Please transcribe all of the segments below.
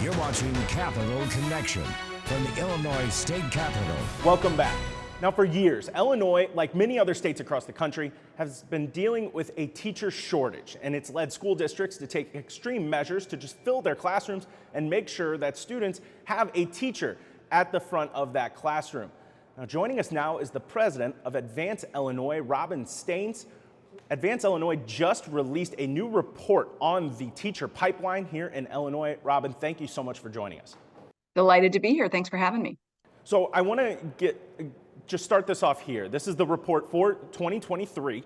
You're watching Capital Connection from the Illinois State Capitol. Welcome back. Now, for years, Illinois, like many other states across the country, has been dealing with a teacher shortage, and it's led school districts to take extreme measures to just fill their classrooms and make sure that students have a teacher at the front of that classroom. Now, joining us now is the president of Advance Illinois, Robin Staines. Advance Illinois just released a new report on the teacher pipeline here in Illinois. Robin, thank you so much for joining us. Delighted to be here. Thanks for having me. So I want to just start this off here. This is the report for 2023.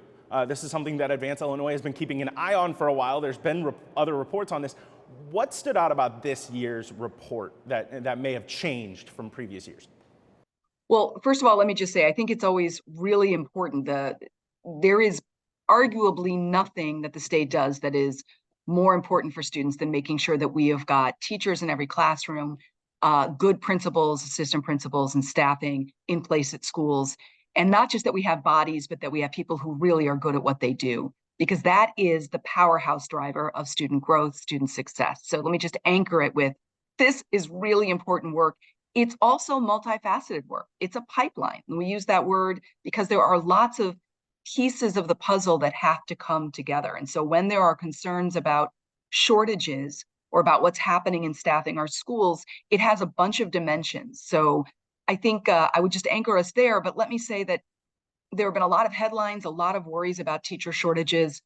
This is something that Advance Illinois has been keeping an eye on for a while. There's been other reports on this. What stood out about this year's report that may have changed from previous years? Well, first of all, let me just say, I think it's always really important that there is arguably nothing that the state does that is more important for students than making sure that we have got teachers in every classroom, good principals, assistant principals, and staffing in place at schools. And not just that we have bodies, but that we have people who really are good at what they do, because that is the powerhouse driver of student growth, student success. So let me just anchor it with, this is really important work. It's also multifaceted work. It's a pipeline. And we use that word because there are lots of pieces of the puzzle that have to come together. And so when there are concerns about shortages or about what's happening in staffing our schools, it has a bunch of dimensions. So I think I would just anchor us there. But let me say that there have been a lot of headlines, a lot of worries about teacher shortages.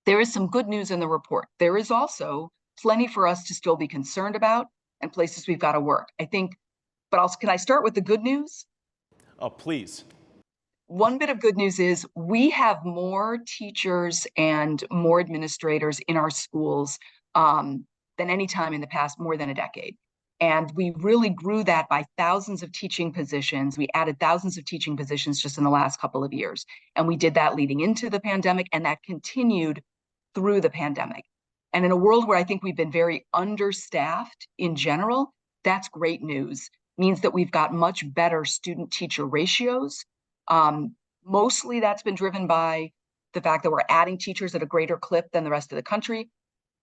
There is some good news in the report. There is also plenty for us to still be concerned about and places we've got to work. I think, but also, can I start with the good news? Oh, please. One bit of good news is we have more teachers and more administrators in our schools than any time in the past, more than a decade. And we really grew that by thousands of teaching positions. We added thousands of teaching positions just in the last couple of years. And we did that leading into the pandemic, and that continued through the pandemic. And in a world where I think we've been very understaffed in general, that's great news. It means that we've got much better student-teacher ratios. Mostly that's been driven by the fact that we're adding teachers at a greater clip than the rest of the country.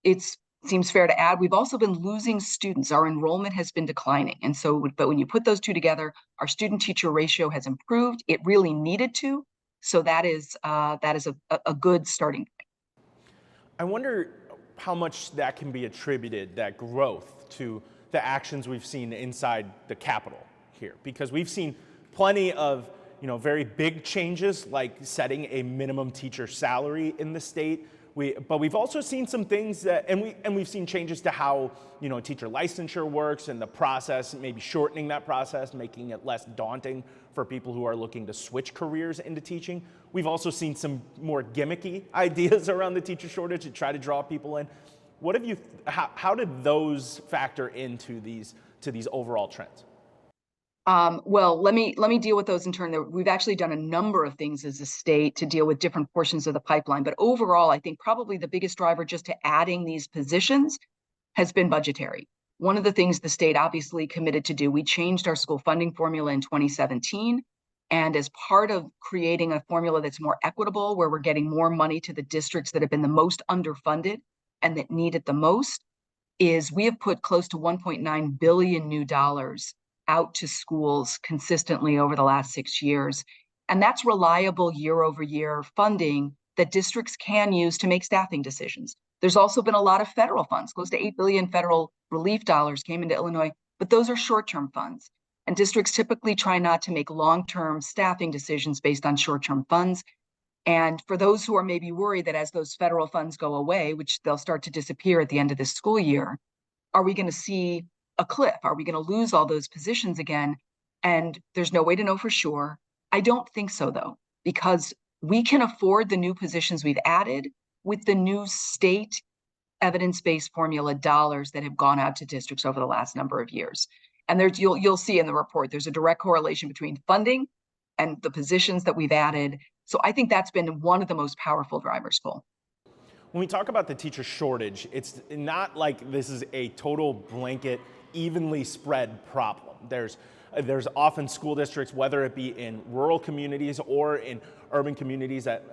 It seems fair to add, we've also been losing students. Our enrollment has been declining. And so, but when you put those two together, our student-teacher ratio has improved. It really needed to. So that is a good starting point. I wonder how much that can be attributed, that growth, to the actions we've seen inside the Capitol here, because we've seen plenty of very big changes, like setting a minimum teacher salary in the state. But we've also seen some things that, and we've seen changes to how teacher licensure works and the process, maybe shortening that process, making it less daunting for people who are looking to switch careers into teaching. We've also seen some more gimmicky ideas around the teacher shortage to try to draw people in. What have how did those factor into these overall trends? Well, let me deal with those in turn. We've actually done a number of things as a state to deal with different portions of the pipeline. But overall, I think probably the biggest driver just to adding these positions has been budgetary. One of the things the state obviously committed to do, we changed our school funding formula in 2017. And as part of creating a formula that's more equitable, where we're getting more money to the districts that have been the most underfunded and that need it the most, is we have put close to $1.9 billion new dollars out to schools consistently over the last 6 years. And that's reliable year over year funding that districts can use to make staffing decisions. There's also been a lot of federal funds, close to $8 billion federal relief dollars came into Illinois, but those are short-term funds. And districts typically try not to make long-term staffing decisions based on short-term funds. And for those who are maybe worried that as those federal funds go away, which they'll start to disappear at the end of this school year, are we going to see a cliff? Are we going to lose all those positions again? And there's no way to know for sure. I don't think so, though, because we can afford the new positions we've added with the new state evidence-based formula dollars that have gone out to districts over the last number of years. And you'll see in the report, there's a direct correlation between funding and the positions that we've added. So I think that's been one of the most powerful drivers, Cole. When we talk about the teacher shortage, it's not like this is a total blanket, evenly spread problem. There's often school districts, whether it be in rural communities or in urban communities, that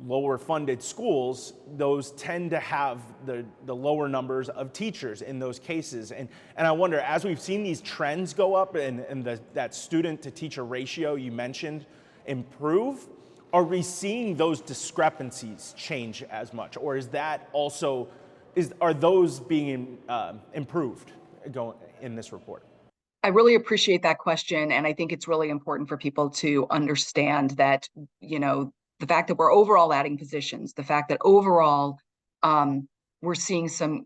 lower funded schools, those tend to have the lower numbers of teachers in those cases. And I wonder, as we've seen these trends go up and that student to teacher ratio you mentioned improve, are we seeing those discrepancies change as much? Or is that also, are those being improved in this report? I really appreciate that question. And I think it's really important for people to understand that, the fact that we're overall adding positions, the fact that overall we're seeing some,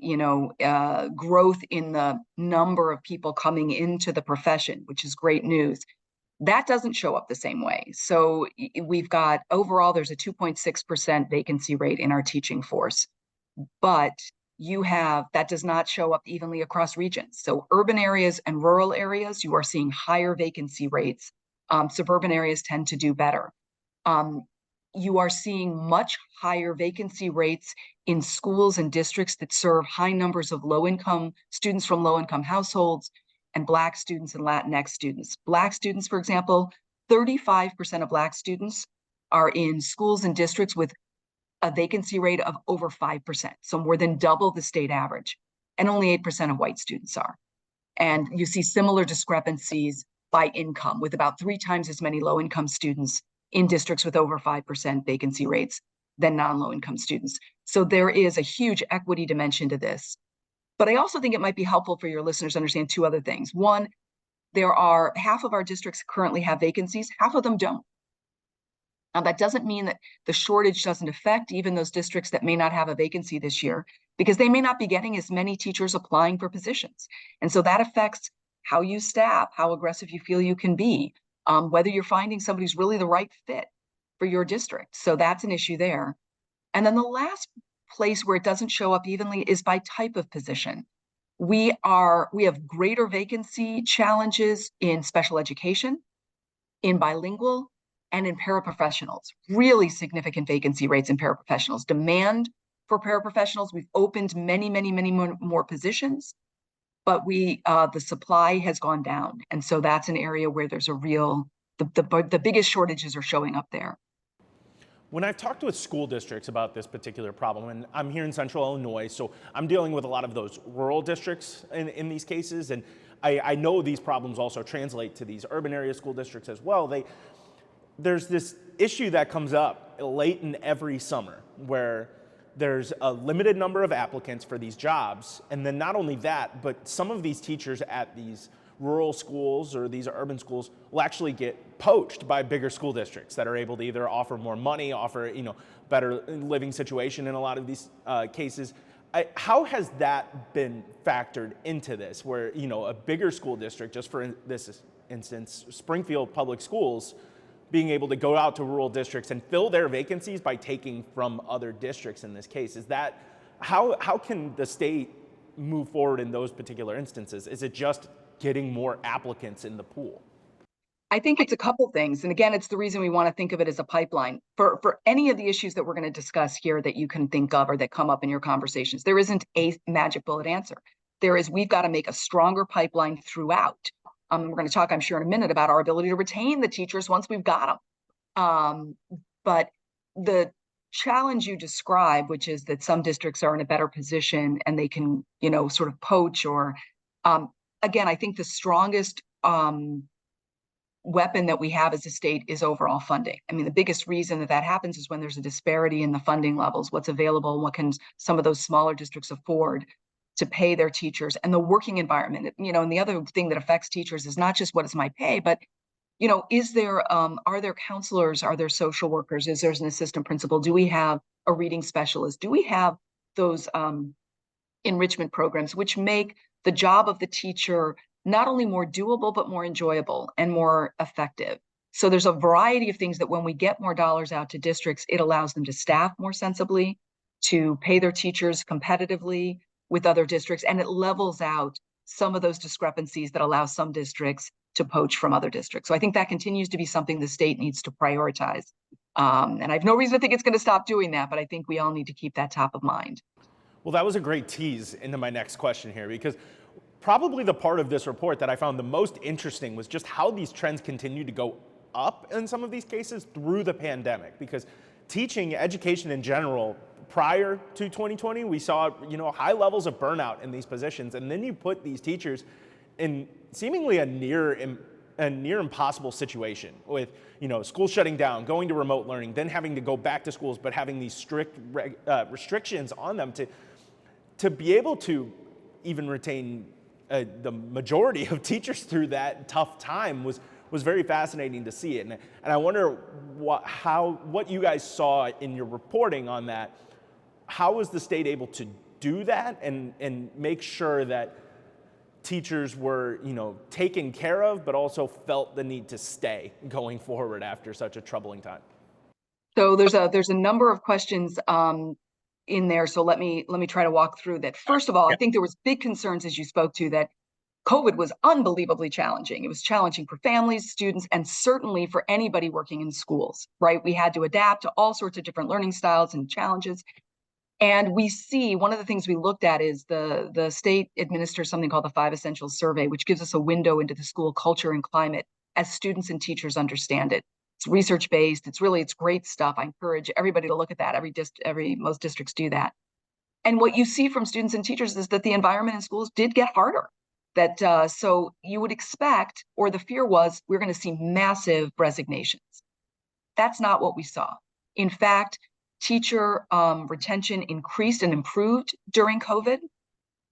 growth in the number of people coming into the profession, which is great news. That doesn't show up the same way. So we've got overall, there's a 2.6% vacancy rate in our teaching force, but that does not show up evenly across regions. So urban areas and rural areas, you are seeing higher vacancy rates. Suburban areas tend to do better. You are seeing much higher vacancy rates in schools and districts that serve high numbers of low-income students from low-income households and Black students and Latinx students. Black students, for example, 35% of Black students are in schools and districts with a vacancy rate of over 5%, so more than double the state average, and only 8% of white students are. And you see similar discrepancies by income, with about 3 times as many low-income students in districts with over 5% vacancy rates than non-low-income students. So there is a huge equity dimension to this. But I also think it might be helpful for your listeners to understand 2 other things. One, there are half of our districts currently have vacancies, half of them don't. Now, that doesn't mean that the shortage doesn't affect even those districts that may not have a vacancy this year, because they may not be getting as many teachers applying for positions. And so that affects how you staff, how aggressive you feel you can be, whether you're finding somebody who's really the right fit for your district. So that's an issue there. And then the last place where it doesn't show up evenly is by type of position. We have greater vacancy challenges in special education, in bilingual, and in paraprofessionals. Really significant vacancy rates in paraprofessionals. Demand for paraprofessionals, we've opened many more positions, but the supply has gone down. And so that's an area where there's the biggest shortages are showing up there. When I've talked with school districts about this particular problem, and I'm here in Central Illinois, so I'm dealing with a lot of those rural districts in these cases, and I know these problems also translate to these urban area school districts as well. There's this issue that comes up late in every summer where there's a limited number of applicants for these jobs, and then not only that, but some of these teachers at these rural schools or these urban schools will actually get poached by bigger school districts that are able to either offer more money, offer better living situation in a lot of these cases. How has that been factored into this, where a bigger school district, just for this instance, Springfield Public Schools, being able to go out to rural districts and fill their vacancies by taking from other districts in this case? Is that, how can the state move forward in those particular instances? Is it just getting more applicants in the pool? I think it's a couple things. And again, it's the reason we want to think of it as a pipeline. For any of the issues that we're going to discuss here that you can think of or that come up in your conversations, there isn't a magic bullet answer. We've got to make a stronger pipeline throughout. We're going to talk, I'm sure, in a minute about our ability to retain the teachers once we've got them. But the challenge you describe, which is that some districts are in a better position and they can, sort of poach or, again, I think the strongest weapon that we have as a state is overall funding. I mean, the biggest reason that happens is when there's a disparity in the funding levels, what's available, what can some of those smaller districts afford to pay their teachers, and the working environment. And the other thing that affects teachers is not just what is my pay, but are there counselors, are there social workers, is there an assistant principal, do we have a reading specialist, do we have those enrichment programs which make the job of the teacher not only more doable, but more enjoyable and more effective. So there's a variety of things that when we get more dollars out to districts, it allows them to staff more sensibly, to pay their teachers competitively with other districts, and it levels out some of those discrepancies that allow some districts to poach from other districts. So I think that continues to be something the state needs to prioritize. And I have no reason to think it's going to stop doing that, but I think we all need to keep that top of mind. Well, that was a great tease into my next question here, because probably the part of this report that I found the most interesting was just how these trends continue to go up in some of these cases through the pandemic, because teaching, education in general, prior to 2020, we saw, high levels of burnout in these positions. And then you put these teachers in seemingly a near impossible situation with, schools shutting down, going to remote learning, then having to go back to schools, but having these strict restrictions on them to be able to even retain the majority of teachers through that tough time was very fascinating to see it. And I wonder what you guys saw in your reporting on that. How was the state able to do that and make sure that teachers were, taken care of, but also felt the need to stay going forward after such a troubling time? So there's a number of questions in there. So let me try to walk through that. First of all, I think there was big concerns, as you spoke to, that COVID was unbelievably challenging. It was challenging for families, students, and certainly for anybody working in schools, right? We had to adapt to all sorts of different learning styles and challenges. And we see one of the things we looked at is the state administers something called the 5 Essentials Survey, which gives us a window into the school culture and climate as students and teachers understand it. It's research-based. It's great stuff. I encourage everybody to look at that. Most districts do that. And what you see from students and teachers is that the environment in schools did get harder. So you would expect, or the fear was, we're going to see massive resignations. That's not what we saw. In fact, teacher retention increased and improved during COVID.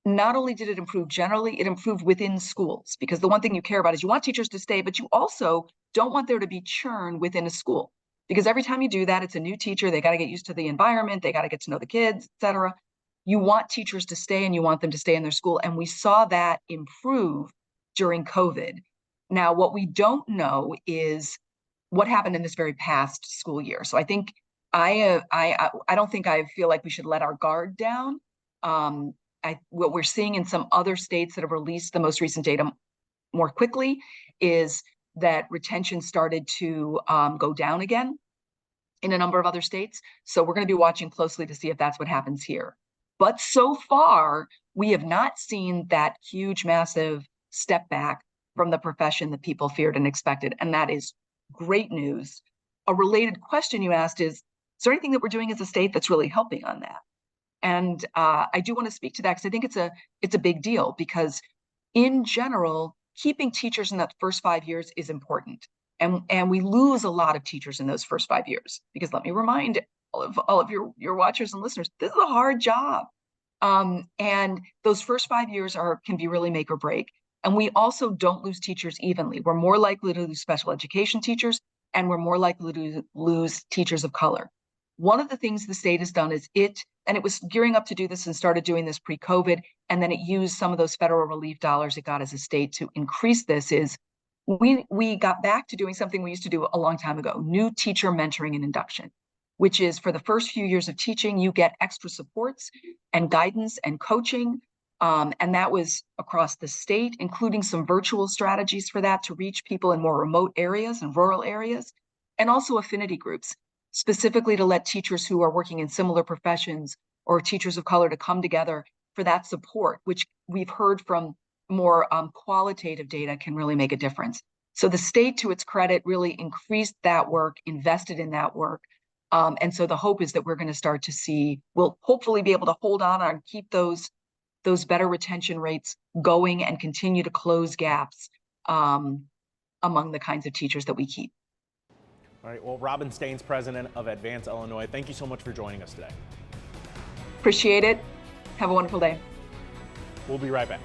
Not only did it improve generally, it improved within schools, because the one thing you care about is you want teachers to stay, but you also don't want there to be churn within a school, because every time you do that, it's a new teacher. They got to get used to the environment. They got to get to know the kids, et cetera. You want teachers to stay and you want them to stay in their school. And we saw that improve during COVID. Now, what we don't know is what happened in this very past school year. So I think I don't think I feel like we should let our guard down. What we're seeing in some other states that have released the most recent data more quickly is that retention started to go down again in a number of other states. So we're going to be watching closely to see if that's what happens here. But so far, we have not seen that huge, massive step back from the profession that people feared and expected. And that is great news. A related question you asked is there anything that we're doing as a state that's really helping on that? And I do want to speak to that because I think it's a big deal, because in general, keeping teachers in that first 5 years is important. And we lose a lot of teachers in those first 5 years, because let me remind all of your watchers and listeners, this is a hard job. And those first 5 years can be really make or break. And we also don't lose teachers evenly. We're more likely to lose special education teachers, and we're more likely to lose teachers of color. One of the things the state has done is it was gearing up to do this and started doing this pre-COVID, and then it used some of those federal relief dollars it got as a state to increase this, is we got back to doing something we used to do a long time ago, new teacher mentoring and induction, which is for the first few years of teaching, you get extra supports and guidance and coaching. And that was across the state, including some virtual strategies for that to reach people in more remote areas and rural areas, and also affinity groups, specifically to let teachers who are working in similar professions or teachers of color to come together for that support, which we've heard from more qualitative data can really make a difference. So the state, to its credit, really increased that work, invested in that work. And so the hope is that we're going to start to see, we'll hopefully be able to hold on and keep those better retention rates going and continue to close gaps among the kinds of teachers that we keep. All right, well, Robin Staines, president of Advance Illinois, thank you so much for joining us today. Appreciate it. Have a wonderful day. We'll be right back.